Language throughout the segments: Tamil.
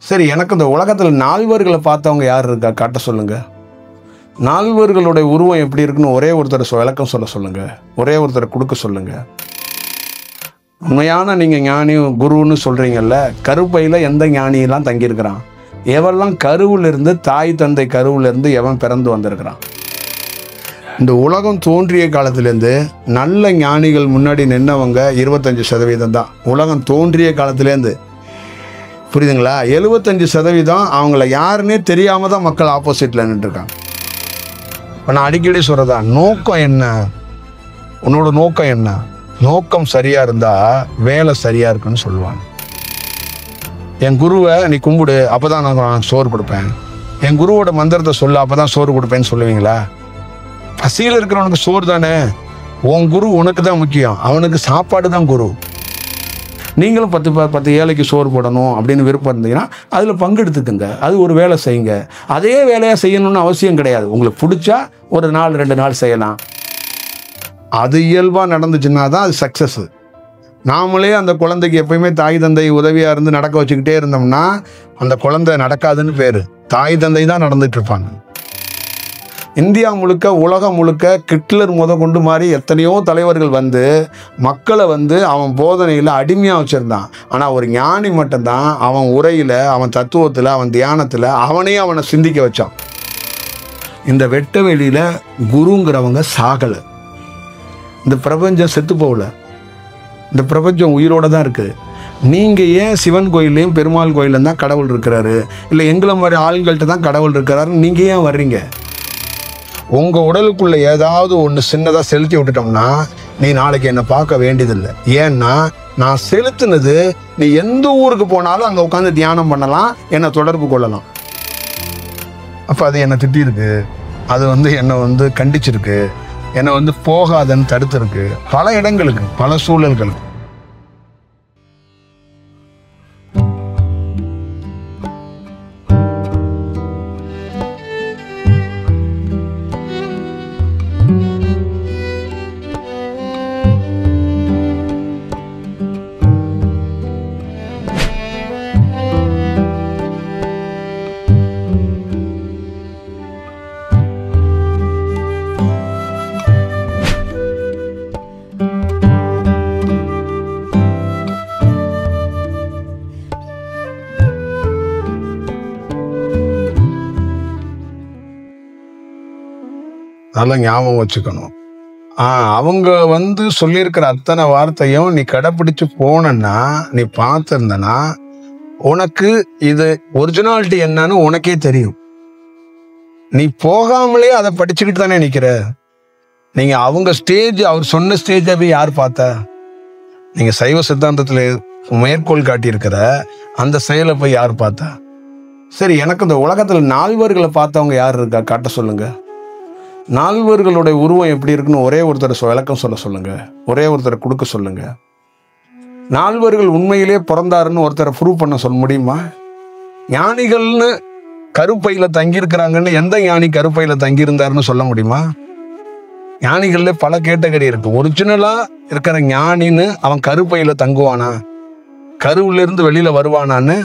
சரி, எனக்கு இந்த உலகத்தில் நால்வர்களை பார்த்தவங்க யார் இருக்கா காட்ட சொல்லுங்க. நால்வர்களுடைய உருவம் எப்படி இருக்குன்னு ஒரே ஒருத்தர் விளக்கம் சொல்ல சொல்லுங்க. ஒரே ஒருத்தரை கொடுக்க சொல்லுங்க. உண்மையான நீங்கள் ஞானி குருன்னு சொல்கிறீங்கல்ல, கருப்பையில் எந்த ஞானியெல்லாம் தங்கியிருக்கிறான்? எவெல்லாம் கருவிலிருந்து, தாய் தந்தை கருவிலிருந்து எவன் பிறந்து வந்திருக்கிறான்? இந்த உலகம் தோன்றிய காலத்திலேருந்து நல்ல ஞானிகள் முன்னாடி நின்னவங்க 25% தான். உலகம் தோன்றிய காலத்திலேருந்து, புரியுதுங்களா? 75% அவங்கள யாருன்னே தெரியாமல் தான் மக்கள் ஆப்போசிட்டில் நின்றுருக்காங்க. இப்போ நான் அடிக்கடி சொல்கிறதா, நோக்கம் என்ன? உன்னோட நோக்கம் என்ன? நோக்கம் சரியாக இருந்தால் வேலை சரியாக இருக்குன்னு சொல்லுவாங்க. என் குருவை நீ கும்பிடு, அப்போ தான் நான் சோறு கொடுப்பேன். என் குருவோட மந்திரத்தை சொல்ல, அப்போ தான் சோறு கொடுப்பேன்னு சொல்லுவீங்களா? பசியில் இருக்கிறவனுக்கு சோறு தானே. உன் குரு உனக்கு தான் முக்கியம், அவனுக்கு சாப்பாடு தான் குரு. நீங்களும் 10 ஏழைக்கு சோறு போடணும் அப்படின்னு விருப்பம் இருந்தீங்கன்னா அதில் பங்கெடுத்துக்குங்க. அது ஒரு வேலை செய்யுங்க. அதே வேலையாக செய்யணும்னு அவசியம் கிடையாது. உங்களுக்கு பிடிச்சா ஒரு நாள் 2 நாள் செய்யலாம். அது இயல்பாக நடந்துச்சுன்னா தான் அது சக்ஸஸ். நாமளே அந்த குழந்தைக்கு எப்பயுமே தாய் தந்தை உதவியாக இருந்து நடக்க வச்சுக்கிட்டே இருந்தோம்னா அந்த குழந்தை நடக்காதுன்னு பேர். தாய் தந்தை தான் நடந்துட்டு இருப்பாங்க. இந்தியா முழுக்க, உலகம் முழுக்க ஹிட்லர் கொண்டு மாதிரி எத்தனையோ தலைவர்கள் வந்து மக்களை அவன் போதனையில் அடிமையாக வச்சுருந்தான். ஆனால் ஒரு ஞானி மட்டும்தான் அவன் உரையில், அவன் தத்துவத்தில், அவன் தியானத்தில் அவனை சிந்திக்க வச்சான். இந்த வெட்ட வெளியில் குருங்கிறவங்க சாகலை. இந்த பிரபஞ்சம் செத்து போகல. இந்த பிரபஞ்சம் உயிரோடு தான் இருக்குது. நீங்கள் ஏன் சிவன் கோயிலையும் பெருமாள் கோயிலும் தான் கடவுள் இருக்கிறாரு, இல்லை எங்களை மாதிரி ஆளுங்கள்ட்ட தான் கடவுள் இருக்கிறாருன்னு நீங்கள் ஏன் வர்றீங்க? உங்கள் உடலுக்குள்ளே ஏதாவது ஒன்று சின்னதாக செலுத்தி விட்டுட்டோம்னா நீ நாளைக்கு என்னை பார்க்க வேண்டியதில்லை. ஏன்னா நான் செலுத்தினது நீ எந்த ஊருக்கு போனாலும் அங்கே உட்காந்து தியானம் பண்ணலாம், என்னை தொடர்பு கொள்ளலாம். அப்போ அது என்னை திட்டிருக்கு, அது என்னை கண்டிச்சிருக்கு, என்னை போகாதன்னு தடுத்துருக்கு. பல இடங்களுக்கு, பல சூழல்களுக்கு. அதெல்லாம் ஞாபகம் வச்சுக்கணும். அவங்க சொல்லியிருக்கிற அத்தனை வார்த்தையும் நீ கடைப்பிடிச்சு போனன்னா, நீ பார்த்துருந்தனா உனக்கு இது ஒரிஜினாலிட்டி என்னன்னு உனக்கே தெரியும். நீ போகாமலே அதை படிச்சுக்கிட்டு தானே நிற்கிற. நீங்க அவங்க ஸ்டேஜ், அவர் சொன்ன ஸ்டேஜை போய் யார் பார்த்தா? நீங்க சைவ சித்தாந்தத்தில் மேற்கோள் காட்டியிருக்கிற அந்த செயலை போய் யார் பார்த்தா? சரி, எனக்கு இந்த உலகத்தில் நால்வர்களை பார்த்தவங்க யார் இருக்கா காட்ட சொல்லுங்க. நால்வர்களுடைய உருவம் எப்படி இருக்குன்னு ஒரே ஒருத்தர் விளக்கம் சொல்ல சொல்லுங்க. ஒரே ஒருத்தரை கொடுக்க சொல்லுங்க. நால்வர்கள் உண்மையிலே பிறந்தாருன்னு ஒருத்தரை ப்ரூவ் பண்ண சொல்ல முடியுமா? ஞானிகள்னு கருப்பையில் தங்கியிருக்கிறாங்கன்னு எந்த ஞானி கருப்பையில் தங்கியிருந்தாருன்னு சொல்ல முடியுமா? ஞானிகள்ல பல கேட்டகரி இருக்கு. ஒரிஜினலா இருக்கிற ஞானின்னு அவன் கருப்பையில் தங்குவானா, கருவிலிருந்து வெளியில வருவானான்னு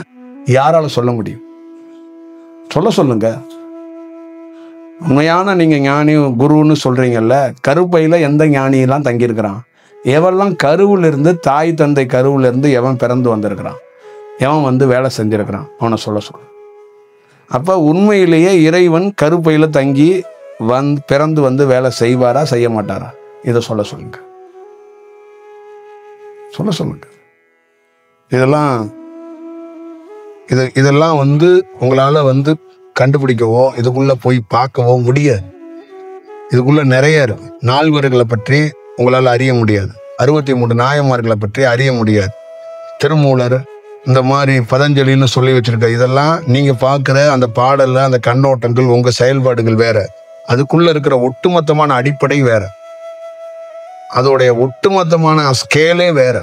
யாரால சொல்ல முடியும்? சொல்ல சொல்லுங்க. உண்மையான நீங்கள் ஞானி குருன்னு சொல்கிறீங்கல்ல, கருப்பையில் எந்த ஞானியெல்லாம் தங்கியிருக்கிறான்? எவெல்லாம் கருவிலிருந்து, தாய் தந்தை கருவிலிருந்து எவன் பிறந்து வந்திருக்கிறான், எவன் வேலை செஞ்சுருக்கிறான், அவனை சொல்ல. அப்போ உண்மையிலேயே இறைவன் கருப்பையில் தங்கி பிறந்து வேலை செய்வாரா, செய்ய மாட்டாரா? இதை சொல்ல சொல்லுங்க. சொல்லுங்க. இதெல்லாம் உங்களால் கண்டுபிடிக்கவோ இதுக்குள்ள போய் பார்க்கவோ முடியாது. இதுக்குள்ள நிறைய நால்வர்களை பற்றி உங்களால் அறிய முடியாது. 63 நாயன்மார்களை பற்றி அறிய முடியாது. திருமூலர் இந்த மாதிரி பதஞ்சலின்னு சொல்லி வச்சிருக்க இதெல்லாம் நீங்க பார்க்குற அந்த பாடல்ல அந்த கண்ணோட்டங்கள், உங்க செயல்பாடுகள் வேற. அதுக்குள்ள இருக்கிற ஒட்டுமொத்தமான அடிப்படை வேற. அதோடைய ஒட்டுமொத்தமான ஸ்கேலே வேற.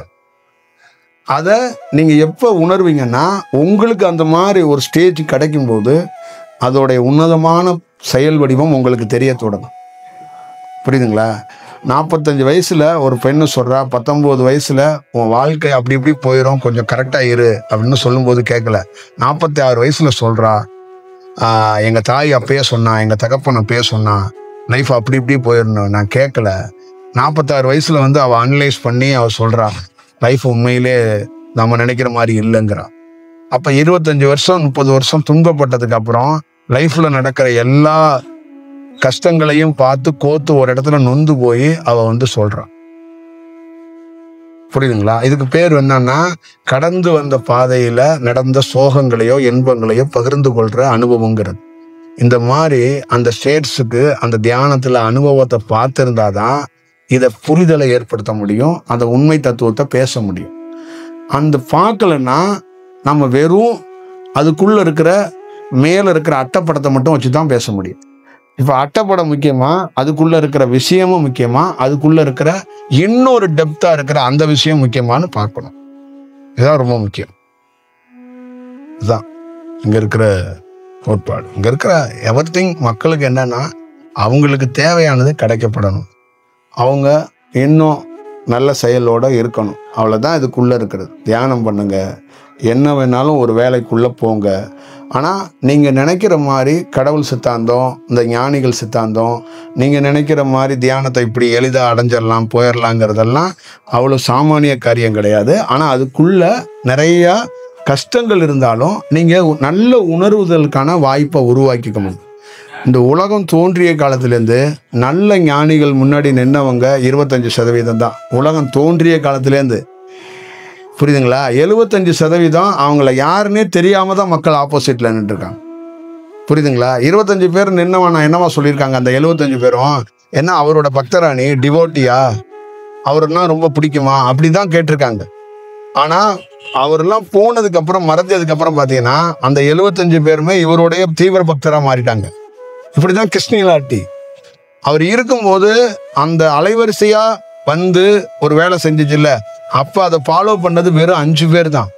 அதை நீங்க எப்போ உணர்வீங்கன்னா, உங்களுக்கு அந்த மாதிரி ஒரு ஸ்டேஜ் கிடைக்கும் போது அதோடைய உன்னதமான செயல் வடிவம் உங்களுக்கு தெரிய தொடங்கும். புரியுதுங்களா? 45 வயசுல ஒரு பெண்ணு சொல்றா, 19 வயசுல உன் வாழ்க்கை அப்படி இப்படி போயிடும், கொஞ்சம் கரெக்டா இரு அப்படின்னு சொல்லும்போது கேட்கல. 46 வயசுல சொல்றா, எங்க தாய் அப்பயே சொன்னா, எங்க தகப்பன் அப்பயே சொன்னா, லைஃப் அப்படி இப்படி போயிடணும், நான் கேட்கல. 46 வயசுல வந்து அவ அனலைஸ் பண்ணி அவ சொல்றா, லைஃப் உண்மையிலே நம்ம நினைக்கிற மாதிரி இல்லைங்கிறா. அப்ப 25 வருஷம் 30 வருஷம் துன்பப்பட்டதுக்கு அப்புறம் லைஃப்ல நடக்கிற எல்லா கஷ்டங்களையும் பார்த்து கோத்து ஒரு இடத்துல நொந்து போய் அவ வந்து சொல்றான். புரியுதுங்களா? இதுக்கு பேர் என்னன்னா, கடந்து வந்த பாதையில நடந்த சோகங்களையோ இன்பங்களையோ பகிர்ந்து கொள்ற அனுபவங்கிறது. இந்த மாதிரி அந்த ஸ்டேட்ஸுக்கு அந்த தியானத்துல அனுபவத்தை பார்த்திருந்தாதான் இதை புரிதலை ஏற்படுத்த முடியும், அந்த உண்மை தத்துவத்தை பேச முடியும். அந்த பார்க்கலன்னா நம்ம வெறும் அதுக்குள்ள இருக்கிற மேல இருக்கிற அட்டைப்படத்தை மட்டும் வச்சுதான் பேச முடியும். இப்ப அட்டைப்படம் முக்கியமா, அதுக்குள்ள இருக்கிற விஷயமும் முக்கியமா, அதுக்குள்ள இருக்கிற இன்னொரு டெப்தா இருக்கிற அந்த விஷயம் முக்கியமானு பார்க்கணும். இதுதான் ரொம்ப முக்கியம். இதுதான் இங்க இருக்கிற கோட்பாடு. இங்க இருக்கிற எவரிதிங் மக்களுக்கு என்னன்னா, அவங்களுக்கு தேவையானது கிடைக்கப்படணும், அவங்க இன்னும் நல்ல செயலோட இருக்கணும், அவ்வளவுதான் இதுக்குள்ள இருக்கிறது. தியானம் பண்ணுங்க, என்ன வேணாலும் ஒரு வேலைக்குள்ள போங்க. ஆனா நீங்க நினைக்கிற மாதிரி கடவுள் சித்தாந்தம், இந்த ஞானிகள் சித்தாந்தம், நீங்க நினைக்கிற மாதிரி தியானத்தை இப்படி எளிதா அடைஞ்சிடலாம் போயிடலாங்கிறதெல்லாம் அவ்வளவு சாமானிய காரியம் கிடையாது. ஆனா அதுக்குள்ள நிறைய கஷ்டங்கள் இருந்தாலும் நீங்க நல்ல உணர்வுதலுக்கான வாய்ப்பை உருவாக்கிக்கணும். இந்த உலகம் தோன்றிய காலத்திலேருந்து நல்ல ஞானிகள் முன்னாடி நின்னவங்க 25% தான். உலகம் தோன்றிய காலத்திலேருந்து, புரியுதுங்களா? 75% அவங்கள யாருன்னே தெரியாம தான் மக்கள் ஆப்போசிட்ல நின்று இருக்காங்க. புரியுதுங்களா? 25 பேர் நின்னவன் என்னவா சொல்லியிருக்காங்க? அந்த 75 பேரும் என்ன அவரோட பக்தராணி, டிவோட்டியா, அவருன்னா ரொம்ப பிடிக்குமா, அப்படிதான் கேட்டிருக்காங்க. ஆனா அவரெல்லாம் போனதுக்கு அப்புறம், மறைஞ்சதுக்கு அப்புறம் பாத்தீங்கன்னா அந்த 75 பேருமே இவருடைய தீவிர பக்தரா மாறிட்டாங்க. இப்படிதான் கிருஷ்ணலாட்டி. அவர் இருக்கும்போது அந்த அலைவரிசையா வந்து ஒரு வேலை செஞ்சிச்சு இல்ல, அப்ப அதை ஃபாலோ பண்ணது வெறும் 5 பேர் தான்,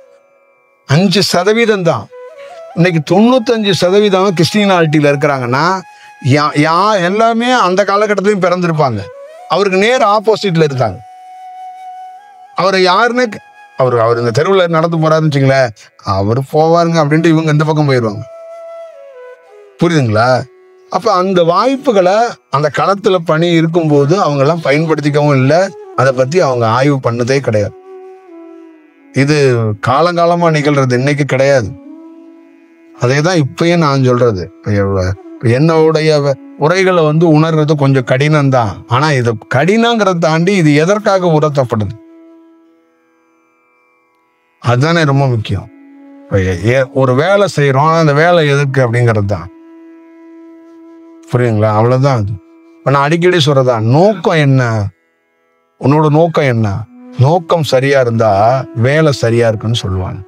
5% தான். இன்னைக்கு 95% கிறிஸ்டியானிட்டியில இருக்கிறாங்கன்னா எல்லாமே அந்த காலகட்டத்திலையும் பிறந்திருப்பாங்க. அவருக்கு நேர் ஆப்போசிட்ல இருக்காங்க. அவர் யாருன்னு அவர் இந்த தெருவில் நடந்து போறாருன்னு வச்சுங்களேன், அவர் போவாருங்க அப்படின்ட்டு இவங்க இந்த பக்கம் போயிடுவாங்க. புரியுதுங்களா? அப்ப அந்த வாய்ப்புகளை அந்த களத்துல பணி இருக்கும்போது அவங்க எல்லாம் பயன்படுத்திக்கவும் இல்லை, அதை பத்தி அவங்க ஆய்வு பண்ணதே கிடையாது. இது காலங்காலமா நிகழ்றது, இன்னைக்கு கிடையாது. அதேதான் இப்பயும் நான் சொல்றது. என்னுடைய உரைகளை வந்து உணர்றது கொஞ்சம் கடினம் தான். ஆனா இது கடினங்கிறத தாண்டி இது எதற்காக உணர்த்தப்படுது அதுதானே ரொம்ப முக்கியம். ஒரு வேலை செய்யறோம், அந்த வேலை எதுக்கு அப்படிங்கிறது தான். புரியுங்களா? அவ்வளவுதான். அது இப்ப நான் அடிக்கடி சொல்றதான், நோக்கம் என்ன, உன்னோட நோக்கம் என்ன? நோக்கம் சரியா இருந்தா வேலை சரியா இருக்குன்னு சொல்லுவாங்க.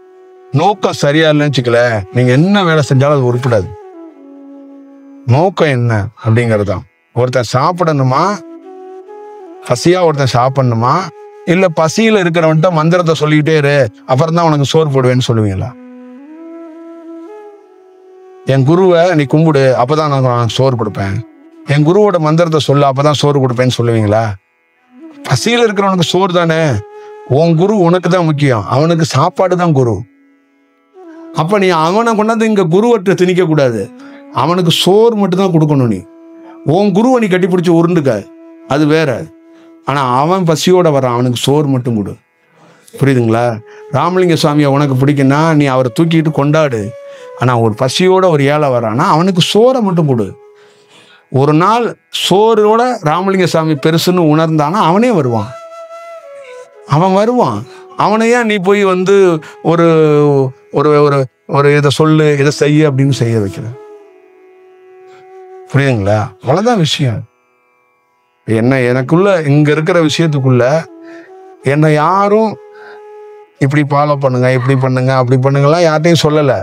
நோக்கம் சரியா இல்லைன்னு வச்சுக்கல, நீங்க என்ன வேலை செஞ்சாலும் அது உருப்படாது. நோக்கம் என்ன அப்படிங்கறதுதான். ஒருத்தன் சாப்பிடணுமா, பசியா ஒருத்தன் சாப்பிடணுமா, இல்ல பசியில இருக்கிறவன்ட்ட மந்திரத்தை சொல்லிக்கிட்டே இரு அப்புறம் தான் உனக்கு சோறு போடுவேன்னு சொல்லுவீங்களா? என் குருவை நீ கும்பிடு அப்பதான் நான் சோறு கொடுப்பேன், என் குருவோட மந்திரத்தை சொல்லு அப்பதான் சோறு கொடுப்பேன்னு சொல்லுவீங்களா? பசியில இருக்கிறவனுக்கு சோறு தானே. உன் குரு உனக்கு தான் முக்கியம், அவனுக்கு சாப்பாடு தான் குரு. அப்ப நீ அவனை கொண்டாந்து இங்க குருவற்ற திணிக்க கூடாது, அவனுக்கு சோறு மட்டும் தான் கொடுக்கணும். நீ உன் குருவை நீ கட்டி பிடிச்சி உருண்டுக்க, அது வேற. ஆனா அவன் பசியோட வரான், அவனுக்கு சோறு மட்டும் கொடு. புரியுதுங்களா? ராமலிங்க சுவாமியை உனக்கு பிடிக்குன்னா நீ அவரை தூக்கிட்டு கொண்டாடு. ஆனா ஒரு பசியோட ஒரு ஏழை வரானா அவனுக்கு சோறை மட்டும் கொடு. ஒரு நாள் சோறோட ராமலிங்க சாமி பெருசுன்னு உணர்ந்தானா அவனே வருவான், அவன் வருவான். அவனையா நீ போய் வந்து ஒரு ஒரு ஒரு இதை சொல்லு இதை செய்ய அப்படின்னு செய்ய வைக்கிற? புரியுதுங்களா? அவ்வளவுதான் விஷயம். என்ன எனக்குள்ள இங்க இருக்கிற விஷயத்துக்குள்ள என்னை யாரும் இப்படி ஃபாலோ பண்ணுங்க, இப்படி பண்ணுங்க, அப்படி பண்ணுங்கலாம் யார்ட்டையும் சொல்லலை.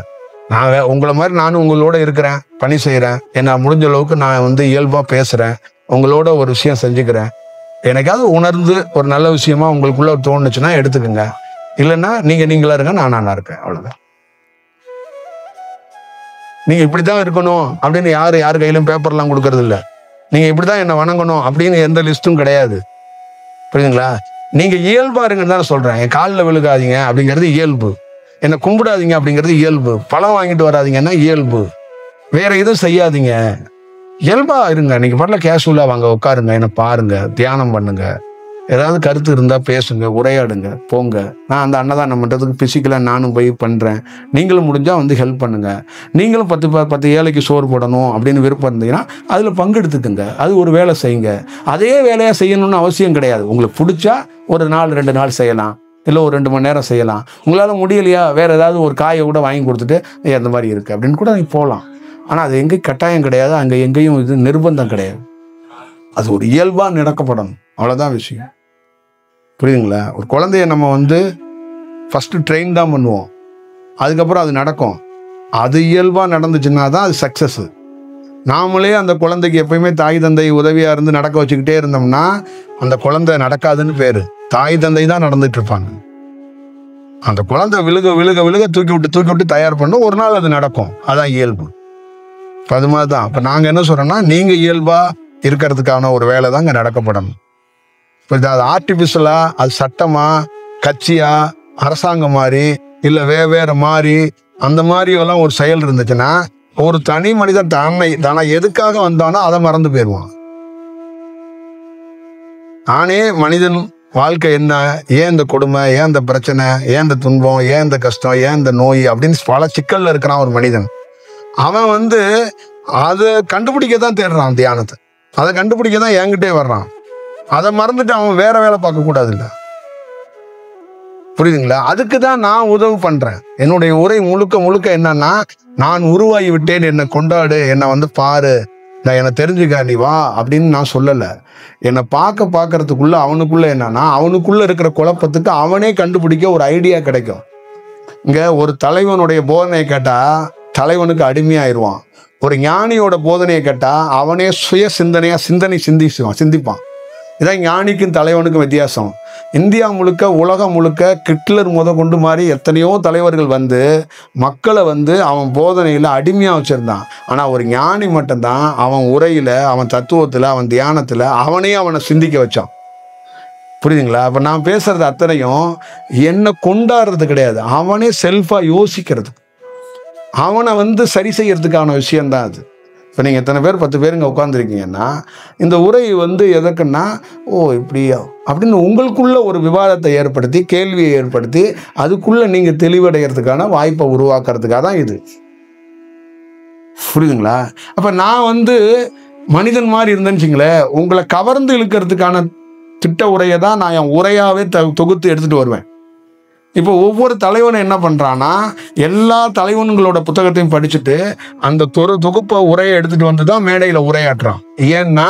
நான் உங்களை மாதிரி நானும் உங்களோட இருக்கிறேன், பணி செய்கிறேன், என்ன முடிஞ்ச அளவுக்கு நான் வந்து இயல்பாக பேசுகிறேன், உங்களோட ஒரு விஷயம் செஞ்சுக்கிறேன். எனக்காவது உணர்ந்து ஒரு நல்ல விஷயமா உங்களுக்குள்ள தோணுச்சுன்னா எடுத்துக்கோங்க, இல்லைன்னா நீங்களா இருங்க, நானா இருக்கேன், அவ்வளோதான். நீங்க இப்படித்தான் இருக்கணும் அப்படின்னு யாரு கையிலும் பேப்பர்லாம் கொடுக்கறது இல்லை. நீங்கள் இப்படி தான் என்னை வணங்கணும் அப்படின்னு எந்த லிஸ்ட்டும் கிடையாது. புரியுதுங்களா? நீங்கள் இயல்பாக இருங்கன்னு தான் சொல்கிறேன். என் காலில் விழுகாதீங்க அப்படிங்கிறது இயல்பு. என்னை கும்பிடாதீங்க அப்படிங்கிறது இயல்பு. பழம் வாங்கிட்டு வராதிங்கன்னா இயல்பு. வேற எதுவும் செய்யாதீங்க, இயல்பாக இருங்க. நீங்கள் பாட்டில் கேஷுவலாக வாங்க, உட்காருங்க, என்னை பாருங்க, தியானம் பண்ணுங்க, ஏதாவது கருத்து இருந்தால் பேசுங்க, உரையாடுங்க, போங்க. நான் அந்த அன்னதானம் பண்ணுறதுக்கு பிசிக்கலாக நானும் போய் பண்ணுறேன். நீங்களும் முடிஞ்சால் வந்து ஹெல்ப் பண்ணுங்கள். நீங்களும் 10 ஏழைக்கு சோறு போடணும் அப்படின்னு விருப்பம் இருந்தீங்கன்னா அதில் பங்கெடுத்துக்குங்க. அது ஒரு வேலை செய்யுங்க. அதே வேலையாக செய்யணும்னு அவசியம் கிடையாது. உங்களுக்கு பிடிச்சா ஒரு நாள் 2 நாள் செய்யலாம், இல்லை ஒரு 2 மணி நேரம் செய்யலாம். உங்களால் முடியலையா வேறு ஏதாவது ஒரு காயை கூட வாங்கி கொடுத்துட்டு அந்த மாதிரி இருக்குது அப்படின்னு கூட நீங்கள் போகலாம். ஆனால் அது எங்கேயும் கட்டாயம் கிடையாது, அங்கே எங்கேயும் இது நிர்பந்தம் கிடையாது. அது ஒரு இயல்பாக நடக்கப்படணும், அவ்வளோதான் விஷயம். புரியுதுங்களா? ஒரு குழந்தைய நம்ம வந்து ஃபஸ்ட்டு ட்ரெயின் தான் பண்ணுவோம், அதுக்கப்புறம் அது நடக்கும். அது இயல்பாக நடந்துச்சுன்னா தான் அது சக்ஸஸ்ஸு. நாமளே அந்த குழந்தைக்கு எப்பயுமே தாய் தந்தை உதவியாக இருந்து நடக்க வச்சுக்கிட்டே இருந்தோம்னா அந்த குழந்தை நடக்காதுன்னு பேர். தாய் தந்தை தான் நடந்துட்டு இருப்பாங்க. அந்த குழந்தை விழுக விழுக விழுக தூக்கி விட்டு தயார் பண்ணும், ஒரு நாள் அது நடக்கும். அதான் இயல்பு. இப்போ அது மாதிரி தான். இப்போ நாங்கள் என்ன சொல்கிறோன்னா, நீங்கள் இயல்பாக இருக்கிறதுக்கான ஒரு வேலை தான் இங்கே நடக்கப்படணும். இப்போ அது ஆர்டிஃபிஷியலாக, அது சட்டமாக, கட்சியாக, அரசாங்கம் மாதிரி, இல்லை வேறு மாதிரி, அந்த மாதிரி எல்லாம் ஒரு செயல் இருந்துச்சுன்னா ஒரு தனி மனிதன் தானே எதுக்காக வந்தானோ அதை மறந்து போயிடுவான். நானே மனிதன் வாழ்க்கை என்ன, ஏன் இந்த கொடுமை, ஏன் இந்த பிரச்சனை, ஏன் இந்த துன்பம், ஏன் இந்த கஷ்டம், ஏன் இந்த நோய் அப்படின்னு பல சிக்கல்ல இருக்கிறான் ஒரு மனிதன். அவன் வந்து அதை கண்டுபிடிக்க தான் தேடுறான் தியானத்தை. அதை கண்டுபிடிக்க தான் என்கிட்டே வர்றான். அதை மறந்துட்டு அவன் வேற வேலை பார்க்கக்கூடாது இல்லை. புரியுதுங்களா? அதுக்கு தான் நான் உதவி பண்றேன். என்னுடைய உரை முழுக்க என்னன்னா, நான் உருவாகி விட்டேன், என்னை கொண்டாடு, என்னை வந்து பாரு, நான் என்னை தெரிஞ்சுக்க, நீ வா அப்படின்னு நான் சொல்லலை. என்னை பார்க்கறதுக்குள்ள அவனுக்குள்ள என்னன்னா, அவனுக்குள்ள இருக்கிற குழப்பத்துக்கு அவனே கண்டுபிடிக்க ஒரு ஐடியா கிடைக்கும். இங்க ஒரு தலைவனுடைய போதனையை கேட்டா தலைவனுக்கு அடிமையாயிருவான். ஒரு ஞானியோட போதனையை கேட்டா அவனே சுய சிந்தனையா சிந்திப்பான். இதான் ஞானிக்கும் தலைவனுக்கும் வித்தியாசம். இந்தியா முழுக்க, உலகம் முழுக்க ஹிட்லர் கொண்டு மாதிரி எத்தனையோ தலைவர்கள் வந்து மக்களை வந்து அவன் போதனையில் அடிமையாக வச்சுருந்தான். ஆனால் ஒரு ஞானி மட்டும்தான் அவன் உரையில், அவன் தத்துவத்தில், அவன் தியானத்தில் அவனை சிந்திக்க வச்சான். புரியுதுங்களா? அப்போ நான் பேசுறது அத்தனையும் என்னை கொண்டாடுறது கிடையாது, அவனே செல்ஃபாக யோசிக்கிறது, அவனை வந்து சரி செய்யறதுக்கான விஷயந்தான் அது. இப்போ நீங்கள் எத்தனை பேர் 10 பேர் இங்கே உட்காந்துருக்கீங்கன்னா இந்த உரை வந்து எதற்குன்னா, ஓ இப்படியா அப்படின்னு உங்களுக்குள்ள ஒரு விவாதத்தை ஏற்படுத்தி, கேள்வியை ஏற்படுத்தி, அதுக்குள்ளே நீங்கள் தெளிவடைகிறதுக்கான வாய்ப்பை உருவாக்குறதுக்காக தான் இது. புரியுதுங்களா? அப்போ நான் வந்து மனிதன் மாதிரி இருந்தேன்னு வச்சுங்களேன், உங்களை கவர்ந்து இழுக்கிறதுக்கான திட்ட உரையை தான் நான் என் உரையாகவே தொகுத்து எடுத்துகிட்டு வருவேன். இப்போ ஒவ்வொரு தலைவனும் என்ன பண்ணுறான்னா, எல்லா தலைவன்களோட புத்தகத்தையும் படிச்சுட்டு அந்த தொகுப்பை உரையை எடுத்துகிட்டு வந்து தான் மேடையில் உரையாற்றுறான். ஏன்னா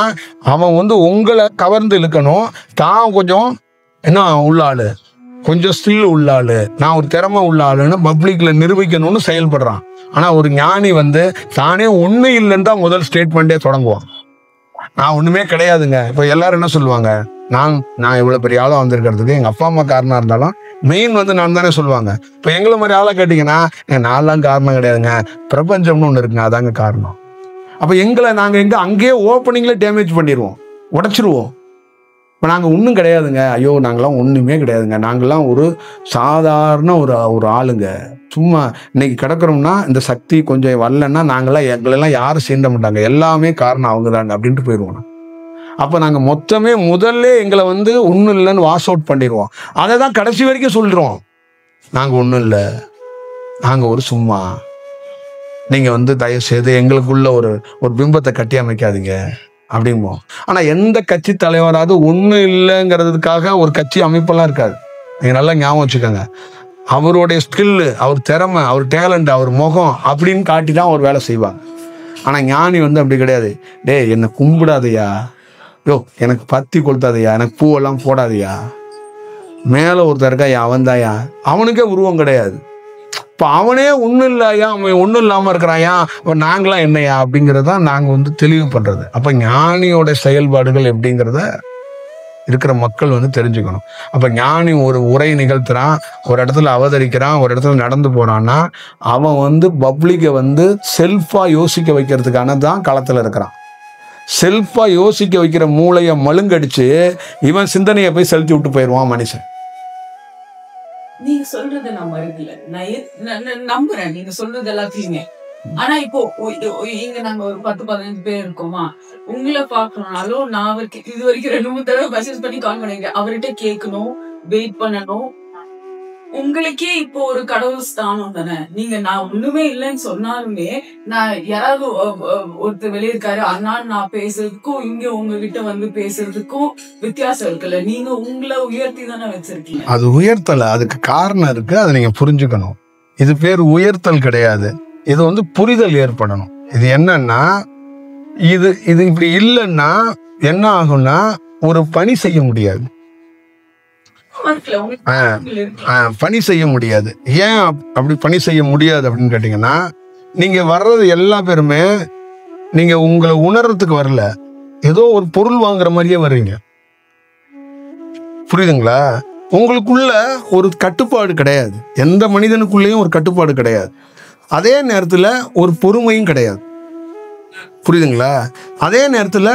அவன் வந்து உங்களை கவர்ந்து இழுக்கணும், தான் கொஞ்சம் என்ன உள்ள ஆளு, கொஞ்சம் ஸ்கில் உள்ள ஆளு, நான் ஒரு திறமை உள்ள ஆளுன்னு பப்ளிக்கில் நிரூபிக்கணும்னு செயல்படுறான். ஆனால் ஒரு ஞானி வந்து தானே ஒன்றும் இல்லைன்னு தான் முதல் ஸ்டேட்மெண்ட்டே தொடங்குவான். நான் ஒன்றுமே கிடையாதுங்க. இப்போ எல்லாரும் என்ன சொல்லுவாங்க, நான் இவ்வளோ பெரிய ஆளாக வந்திருக்கிறதுக்கு எங்கள் அப்பா அம்மா காரணம் இருந்தாலும் மெயின் வந்து நான் தானே சொல்லுவாங்க. இப்போ எங்களை மாதிரி ஆளாக கேட்டிங்கன்னா, நான்லாம் காரணம் கிடையாதுங்க, பிரபஞ்சம்னு ஒன்று இருக்குங்க, அதாங்க காரணம். அப்போ நாங்கள் அங்கேயே ஓப்பனிங்கில் டேமேஜ் பண்ணிடுவோம், உடச்சிருவோம். இப்போ நாங்கள் ஒன்றும் கிடையாதுங்க, ஐயோ நாங்களாம் ஒன்றுமே கிடையாதுங்க, நாங்கள்லாம் ஒரு சாதாரண ஒரு ஆளுங்க, சும்மா இன்னைக்கு கிடக்கிறோம்னா இந்த சக்தி கொஞ்சம் வரலன்னா எங்களெல்லாம் யாரும் சீண்ட மாட்டாங்க, எல்லாமே காரணம் அவங்க தாங்க அப்படின்ட்டு போயிடுவோம். அப்போ நாங்கள் முதல்ல எங்களை வந்து ஒன்றும் இல்லைன்னு வாஷ் அவுட் பண்ணிடுவோம். அதை தான் கடைசி வரைக்கும் சொல்லிடுவோம், நாங்கள் ஒன்றும் இல்லை, நாங்கள் ஒரு சும்மா, நீங்கள் வந்து தயவு செய்து எங்களுக்குள்ள ஒரு பிம்பத்தை கட்டி அமைக்காதீங்க அப்படிம்போம். ஆனால் எந்த கட்சி தலைவராவது ஒன்றும் இல்லைங்கிறதுக்காக ஒரு கட்சி அமைப்பெல்லாம் இருக்காது. நீங்கள் நல்லா ஞாபகம் வச்சுக்கோங்க. அவருடைய ஸ்கில்லு, அவர் திறமை, அவர் டேலண்ட், அவர் முகம் அப்படின்னு காட்டி தான் அவர் வேலை செய்வாங்க. ஆனால் ஞானி வந்து அப்படி கிடையாது. என்னை கும்பிடாதையா, எனக்கு பத்தி கொளுத்தாதையா, எனக்கு பூவெல்லாம் போடாதையா, மேலே ஒருத்தர் இருக்கா, அவன் தாயா, அவனுக்கே உருவம் கிடையாது. இப்போ அவனே ஒன்றும் இல்லையா, அவன் ஒன்றும் இல்லாமல் இருக்கிறாயா, இப்போ நாங்களாம் என்னையா அப்படிங்கிறதான் நாங்கள் வந்து தெளிவு பண்ணுறது. அப்போ ஞானியோட செயல்பாடுகள் எப்படிங்கிறத இருக்கிற மக்கள் வந்து தெரிஞ்சுக்கணும். அப்போ ஞானி ஒரு உரை நிகழ்த்துறான், ஒரு இடத்துல அவதரிக்கிறான், ஒரு இடத்துல நடந்து போறான்னா அவன் வந்து பப்ளிக்கை வந்து செல்ஃபாக யோசிக்க வைக்கிறதுக்கான தான் களத்தில் இருக்கிறான். செல்ஃபா யோசிக்க வைக்கிற மூளையை மழுங்கடிச்சு இவன் சிந்தனையை போய் செலுத்தி விட்டு போயிடுவான் மனுஷன். நீங்க சொல்றது நான் மறுக்கல, நான் நம்புறேன் நீங்க சொல்றது எல்லாத்தையுமே. ஆனா இப்போ இங்க நாங்க ஒரு 10-15 பேர் இருக்கோமா, உங்களை பாக்கணும்னாலும் நான் அவருக்கு இது வரைக்கும் 2-3 தடவை மெசேஜ் பண்ணி கால் பண்ணிருக்கேன். அவர்கிட்ட கேட்கணும், வெயிட் பண்ணணும். உங்களுக்கே இப்போ ஒரு கடவுள் ஸ்தானம் தானே. நீங்க நான் ஒண்ணுமே இல்லைன்னு சொன்னாலுமே, நான் யாராவது ஒருத்தர் வெளியே இருக்காரு அண்ணான்னு நான் பேசுறதுக்கும் இங்க உங்ககிட்ட வந்து பேசுறதுக்கும் வித்தியாசம் இருக்குல்ல. நீங்க உங்களை உயர்த்தி தானே வச்சிருக்கீங்க. அது உயர்த்தல, அதுக்கு காரணம் இருக்கு, அதை நீங்க புரிஞ்சுக்கணும். இது பேர் உயர்த்தல் கிடையாது, இது வந்து புரிதல் ஏற்படணும். இது என்னன்னா, இது இது இப்படி இல்லைன்னா என்ன ஆகும்னா ஒரு பணி செய்ய முடியாது, பணி செய்ய முடியாது. ஏன் அப்படி பணி செய்ய முடியாது அப்படின்னு கேட்டீங்கன்னா, நீங்க வர்றது எல்லா பேருமே நீங்க உங்களை உணர்றதுக்கு வரல, ஏதோ ஒரு பொருள் வாங்குற மாதிரியே வர்றீங்க. புரியுதுங்களா? உங்களுக்குள்ள ஒரு கட்டுப்பாடு கிடையாது, எந்த மனிதனுக்குள்ளேயும் ஒரு கட்டுப்பாடு கிடையாது. அதே நேரத்துல ஒரு பொறுமையும் கிடையாது. புரியுதுங்களா? அதே நேரத்துல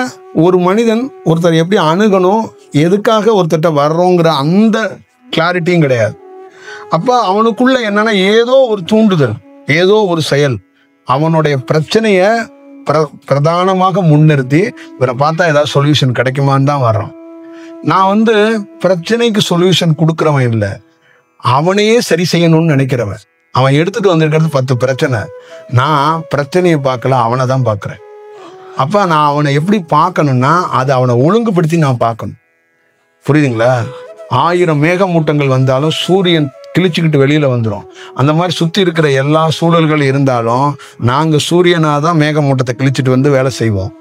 ஒரு மனிதன் ஒருத்தர் எப்படி அணுகணும், எதுக்காக ஒருத்தர்கிட்ட வர்றோங்கிற அந்த கிளாரிட்டியும் கிடையாது. அப்ப அவனுக்குள்ள என்னன்னா ஏதோ ஒரு தூண்டுதல், ஏதோ ஒரு செயல், அவனுடைய பிரச்சனைய பிரதானமாக முன்னிறுத்தி இவரை பார்த்தா ஏதாவது சொல்யூஷன் கிடைக்குமான்னு தான் வர்றான். நான் வந்து பிரச்சனைக்கு சொல்யூஷன் கொடுக்குறவன் இல்லை, அவனையே சரி செய்யணும்னு நினைக்கிறவன். அவன் எடுத்துட்டு வந்திருக்கிறது 10 பிரச்சனை, நான் பிரச்சனையை பார்க்கல, அவனை தான் பார்க்குறேன். அப்ப நான் அவனை எப்படி பார்க்கணும்னா, அதை அவனை ஒழுங்குபடுத்தி நான் பார்க்கணும். புரியுதுங்களா? 1000 மேகமூட்டங்கள் வந்தாலும் சூரியன் கிழிச்சுக்கிட்டு வெளியில வந்துடும். அந்த மாதிரி சுத்தி இருக்கிற எல்லா சூழல்கள் இருந்தாலும் நாங்க சூரியனாக தான் மேகமூட்டத்தை கிழிச்சிட்டு வந்து வேலை செய்வோம்.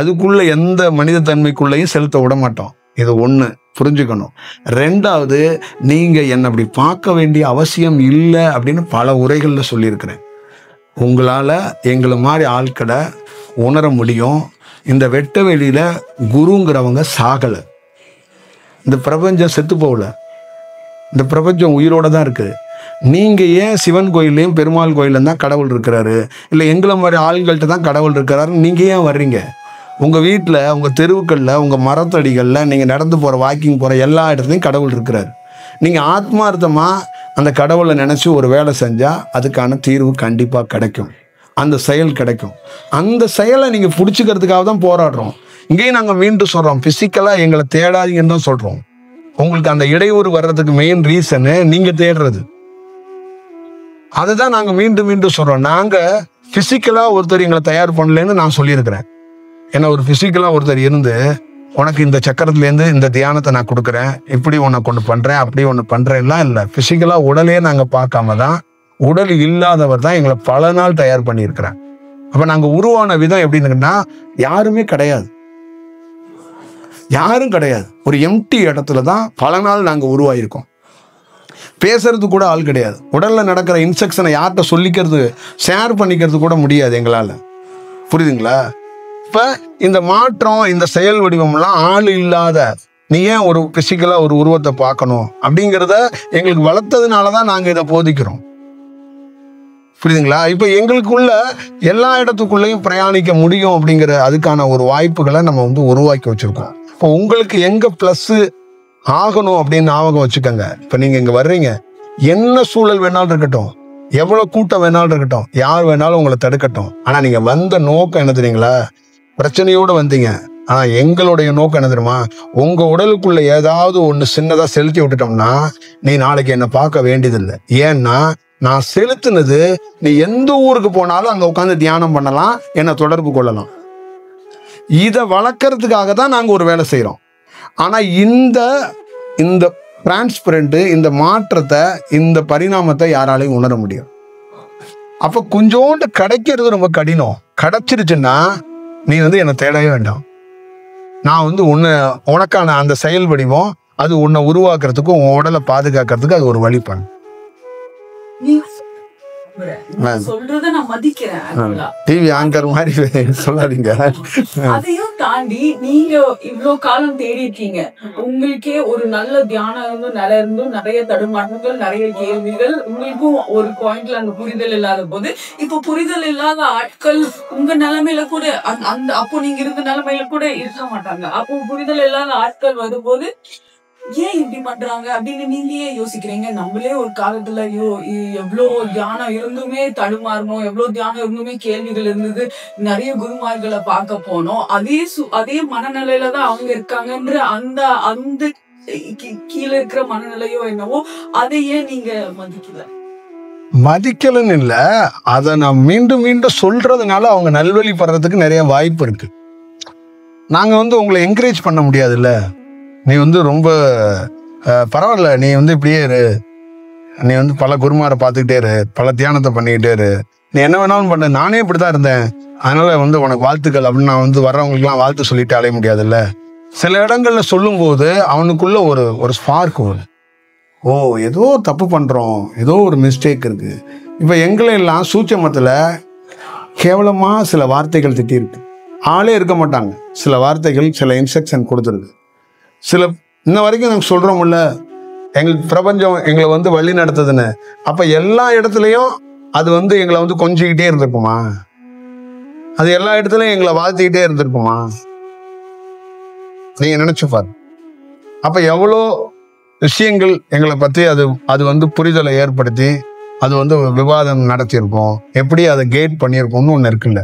அதுக்குள்ள எந்த மனித தன்மைக்குள்ளேயும் செலுத்த விட மாட்டோம். இது ஒண்ணு புரிஞ்சுக்கணும். 2வது, நீங்க என்னை அப்படி பார்க்க வேண்டிய அவசியம் இல்லை அப்படின்னு பல உரைகள்ல சொல்லியிருக்கிறேன். உங்களால எங்களை மாதிரி ஆட்களை உணர முடியும். இந்த வெட்ட வெளியில குருங்கிறவங்க சாகல, இந்த பிரபஞ்சம் செத்து போகல, இந்த பிரபஞ்சம் உயிரோட தான் இருக்கு. நீங்க ஏன் சிவன் கோயிலையும் பெருமாள் கோயிலும் தான் கடவுள் இருக்கிறாரு, இல்லை எங்களை மாதிரி ஆள்கள்ட்ட தான் கடவுள் இருக்கிறாரு நீங்க ஏன் வர்றீங்க? உங்க வீட்டில், உங்க தெருவுக்கள்ல, உங்க மரத்தடிகள்ல, நீங்க நடந்து போற வாக்கிங் போற எல்லா இடத்துலையும் கடவுள் இருக்கிறாரு. நீங்க ஆத்மார்த்தமா அந்த கடவுளை நினைச்சு ஒரு வேலை செஞ்சா அதுக்கான தீர்வு கண்டிப்பா கிடைக்கும், அந்த செயல் கிடைக்கும். அந்த செயலை நீங்க பிடிச்சிக்கிறதுக்காக தான் போராடுறோம். இங்கேயும் நாங்க மீண்டும் சொல்றோம், பிசிக்கலா எங்களை தேடாதீங்கன்னு தான் சொல்றோம். உங்களுக்கு அந்த இடையூறு வர்றதுக்கு மெயின் ரீசனு நீங்க தேடுறது. அதுதான் நாங்க மீண்டும் மீண்டும் சொல்றோம். நாங்க பிசிக்கலா ஒருத்தர் எங்களை தயார் பண்ணலன்னு நான் சொல்லியிருக்கிறேன். ஏன்னா ஒரு பிசிக்கலா ஒருத்தர் இருந்து உனக்கு இந்த சக்கரத்துலேருந்து இந்த தியானத்தை நான் கொடுக்குறேன், இப்படி உனக்கு ஒன்று பண்றேன், அப்படி ஒன்று பண்றேன்லாம் இல்லை. பிசிக்கலா உடலே நாங்க பார்க்காம தான், உடல் இல்லாதவர் தான் எங்களை பல நாள் தயார் பண்ணியிருக்கிறேன். அப்ப நாங்க உருவான விதம் எப்படின்னா, யாருமே கிடையாது, யாரும் கிடையாது. ஒரு எம்டி இடத்துல தான் பல நாள் நாங்க உருவாயிருக்கோம். பேசுறது கூட ஆள் கிடையாது. உடல்ல நடக்கிற இன்ஸ்ட்ரக்ஷனை யார்கிட்ட சொல்லிக்கிறது, ஷேர் பண்ணிக்கிறது கூட முடியாது எங்களால. புரியுதுங்களா? இப்ப இந்த மாற்றம், இந்த செயல் வடிவம்லாம் ஆள் இல்லாத, நீ ஏன் ஒரு பிசிக்கலா ஒரு உருவத்தை பார்க்கணும் அப்படிங்கிறத எங்களுக்கு வளர்த்ததுனாலதான் நாங்க இதை போதிக்கிறோம். புரியுதுங்களா? இப்ப எங்களுக்குள்ள எல்லா இடத்துக்குள்ளேயும் பிரயாணிக்க முடியும் அப்படிங்கிற அதுக்கான ஒரு வாய்ப்புகளை நம்ம வந்து உருவாக்கி வச்சிருக்கோம். இப்போ உங்களுக்கு எங்க பிளஸ் ஆகணும் அப்படின்னு ஞாபகம் வச்சுக்கோங்க. இப்ப நீங்க இங்க வர்றீங்க, என்ன சூழல் வேணாலும் இருக்கட்டும், எவ்வளவு கூட்டம் வேணாலும் இருக்கட்டும், யார் வேணாலும் உங்களை தடுக்கட்டும், ஆனா நீங்க வந்த நோக்கம் என்ன தெரியுங்களா? பிரச்சனையோட வந்தீங்க. ஆனா எங்களுடைய நோக்கம் என்ன தெரியுமா? உங்க உடலுக்குள்ள ஏதாவது ஒண்ணு சின்னதா செலுத்தி விட்டுட்டோம்னா நீ நாளைக்கு என்ன பார்க்க வேண்டியதில்லை. ஏன்னா நான் செலுத்தினது, நீ எந்த ஊருக்கு போனாலும் அங்க உட்காந்து தியானம் பண்ணலாம், என்ன தொடர்பு கொள்ளலாம். இதை வளர்க்கறதுக்காக தான் நாங்க ஒரு வேலை செய்யறோம். ஆனா இந்த இந்த டிரான்ஸ்பரண்ட், இந்த மாற்றத்தை, இந்த பரிணாமத்தை யாராலையும் உணர முடியும். அப்ப கொஞ்சோண்டு கிடைக்கிறது ரொம்ப கடினம். கிடைச்சிருச்சுன்னா நீ வந்து என்னை தேடவே வேண்டாம். நான் வந்து உனக்கான அந்த செயல் வடிவம், அது உன்னை உருவாக்குறதுக்கும் உன் உடலை பாதுகாக்கிறதுக்கு அது ஒரு வழி பண்ணு. நம்புறேன். நீங்க சொல்றத நான் மதிக்கிறேன். actually. டிவி ஆங்கர் மாதிரி சொல்லாதீங்க. அதையும் தாண்டி நீங்க இவ்ளோ காலம் தேடி இருக்கீங்க. உங்களுக்கே ஒரு நல்ல தியானம் இருந்தும் நிறைய தடுமாற்றங்கள், நிறைய கேள்விகள், உங்களுக்கும் ஒரு பாயிண்ட்ல அந்த புரிதல் இல்லாத போது, இப்ப புரிதல் இல்லாத ஆட்கள் உங்க நிலைமையில கூட அந்த அப்போ நீங்க இருந்த நிலைமையில கூட இருக்க மாட்டாங்க. அப்போ புரிதல் இல்லாத ஆட்கள் வரும்போது ஏன் இப்படி பண்றாங்க அப்படின்னு நீங்க ஏன் யோசிக்கிறீங்க? நம்மளே ஒரு காலத்துல எவ்வளவு தியானம் இருந்துமே தடுமாறணும், எவ்வளவு தியானம் இருந்துமே கேள்விகள் இருந்தது, நிறைய குருமார்களை பார்க்க போனோம். அதே மனநிலையில தான் அவங்க இருக்காங்கன்ற அந்த அந்த கீழே இருக்கிற மனநிலையோ என்னவோ அதை ஏன் நீங்க மதிக்கலன்னு இல்ல, அதை நான் மீண்டும் மீண்டும் சொல்றதுனால அவங்க நல்வழிப்படுறதுக்கு நிறைய வாய்ப்பு இருக்கு. நாங்க உங்களை என்கரேஜ் பண்ண முடியாதுல்ல. நீ ரொம்ப பரவாயில்ல, நீ இப்படியே இரு, நீ பல குருமாரை பார்த்துக்கிட்டே இரு, பல தியானத்தை பண்ணிக்கிட்டே இரு, நீ என்ன வேணாலும் பண்ண, நானே இப்படிதான் இருந்தேன், அதனால உனக்கு வாழ்த்துக்கள் அப்படின்னு நான் வர்றவங்களுக்குலாம் வாழ்த்து சொல்லிட்டு அலைய முடியாதுல்ல. சில இடங்கள்ல சொல்லும் போது அவனுக்குள்ள ஒரு ஸ்பார்க் வரும். ஓ, ஏதோ தப்பு பண்றோம், ஏதோ ஒரு மிஸ்டேக் இருக்கு. இப்ப எங்களை எல்லாம் சூட்சமத்துல கேவலமா சில வார்த்தைகள் திட்டிருக்கு. ஆளே இருக்க மாட்டாங்க, சில வார்த்தைகள் சில இன்ஸ்ட்ரக்ஷன் கொடுத்துருக்கு. சில இன்ன வரைக்கும் நாங்கள் சொல்றோம்ல, எங்களுக்கு பிரபஞ்சம் எங்களை வழி நடத்துதுன்னு. அப்ப எல்லா இடத்துலையும் அது எங்களை கொஞ்சிக்கிட்டே இருந்திருக்குமா? அது எல்லா இடத்துலயும் எங்களை வாழ்த்திக்கிட்டே இருந்திருக்குமா? நீங்க நினைச்சு பாரு. அப்ப எவ்வளோ விஷயங்கள் எங்களை பத்தி அது புரிதலை ஏற்படுத்தி அது விவாதம் நடத்தியிருக்கோம், எப்படி அதை கைட் பண்ணியிருக்கோம்னு ஒன்று இருக்குல்ல.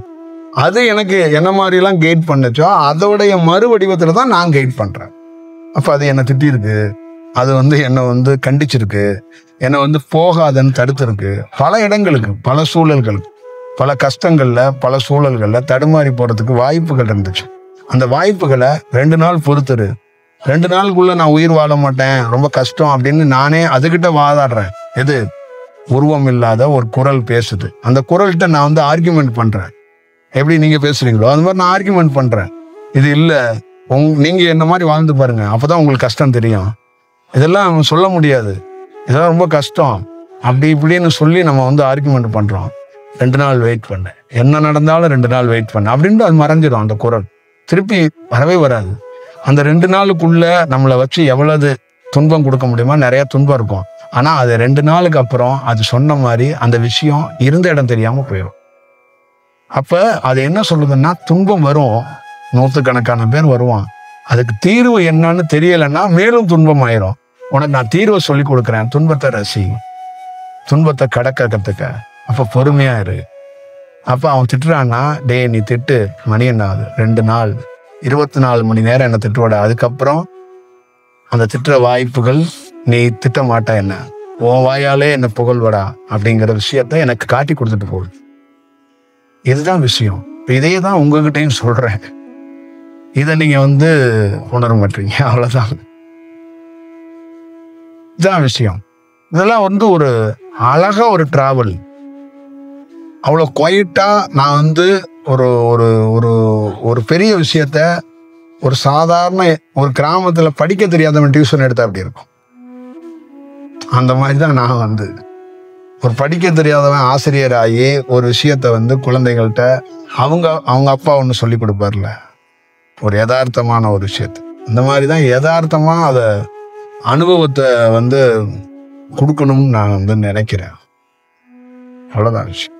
அது எனக்கு என்ன மாதிரிலாம் கைட் பண்ணுச்சோ அதோடைய மறு வடிவத்துல தான் நான் கைட் பண்றேன். அப்ப அது என்னை திட்டிருக்கு, அது என்னை கண்டிச்சிருக்கு, என்னை போகாதன்னு தடுத்திருக்கு. பல இடங்களுக்கு, பல சூழல்களுக்கு, பல கஷ்டங்கள்ல, பல சூழல்கள்ல தடுமாறி போறதுக்கு வாய்ப்புகள் இருந்துச்சு. அந்த வாய்ப்புகளை 2 நாள் பொறுத்துரு, 2 நாளுக்குள்ள நான் உயிர் வாழ மாட்டேன், ரொம்ப கஷ்டம் அப்படின்னு நானே அதுகிட்ட வாதாடுறேன். எது உருவம் இல்லாத ஒரு குரல் பேசுது, அந்த குரல்கிட்ட நான் ஆர்கியூமெண்ட் பண்றேன். எப்படி நீங்க பேசுறீங்களோ அது மாதிரி நான் ஆர்கியூமெண்ட் பண்றேன். இது இல்லை, நீங்க என்ன மாதிரி வாழ்ந்து பாருங்க, அப்பதான் உங்களுக்கு கஷ்டம் தெரியும். இதெல்லாம் சொல்ல முடியாது, இதெல்லாம் ரொம்ப கஷ்டம், அப்படி இப்படின்னு சொல்லி நம்ம ஆர்கியூமெண்ட் பண்றோம். 2 நாள் வெயிட் பண்ண, என்ன நடந்தாலும் 2 நாள் வெயிட் பண்ண அப்படின்ட்டு அது மறைஞ்சிடும். அந்த குரல் திருப்பி வரவே வராது. அந்த 2 நாளுக்குள்ள நம்மளை வச்சு எவ்வளவு துன்பம் கொடுக்க முடியுமா, நிறைய துன்பம் இருக்கும். ஆனா அது 2 நாளுக்கு அப்புறம் அது சொன்ன மாதிரி அந்த விஷயம் இருந்த இடம் தெரியாம போயிடும். அப்ப அது என்ன சொல்லுதுன்னா, துன்பம் வரும், 100கணக்கான பேர் வருவான், அதுக்கு தீர்வு என்னன்னு தெரியலைன்னா மேலும் துன்பம் ஆயிரும். உனக்கு நான் தீர்வை சொல்லி கொடுக்குறேன், துன்பத்தை ரசி, துன்பத்தை கடக்க கத்துக்க, அப்ப பொறுமையா இரு. அப்ப அவன் திட்டுறான்னா, டே நீ திட்டு, மணி என்ன ஆகுது, 2 நாள் 24 மணி நேரம் என்ன திட்டுவாடா, அதுக்கப்புறம் அந்த திட்டுற வாய்ப்புகள் நீ திட்ட மாட்டா, என்ன உன் வாயாலே என்ன புகழ்வடா அப்படிங்கிற விஷயத்த எனக்கு காட்டி கொடுத்துட்டு போகுது. இதுதான் விஷயம். இதையே தான் உங்ககிட்டையும் சொல்றேன். இதை நீங்க உணர மாட்டீங்க, அவ்வளவுதான். இதுதான் விஷயம். இதெல்லாம் ஒரு அழகா ஒரு டிராவல். அவ்வளோ குவைட்டா நான் ஒரு ஒரு ஒரு ஒரு பெரிய விஷயத்த ஒரு சாதாரண ஒரு கிராமத்துல படிக்க தெரியாதவன் டியூஷன் எடுத்தா அப்படி இருக்கும். அந்த மாதிரி தான் நான் ஒரு படிக்க தெரியாதவன் ஆசிரியர் ஆகி ஒரு விஷயத்த குழந்தைகள்கிட்ட அவங்க அப்பா ஒன்று சொல்லி கொடுப்பார்ல, ஒரு யதார்த்தமான ஒரு விஷயத்த, இந்த மாதிரி தான் யதார்த்தமா அதை அனுபவத்தை கொடுக்கணும்னு நான் நினைக்கிறேன். அவ்வளோதான் விஷயம்.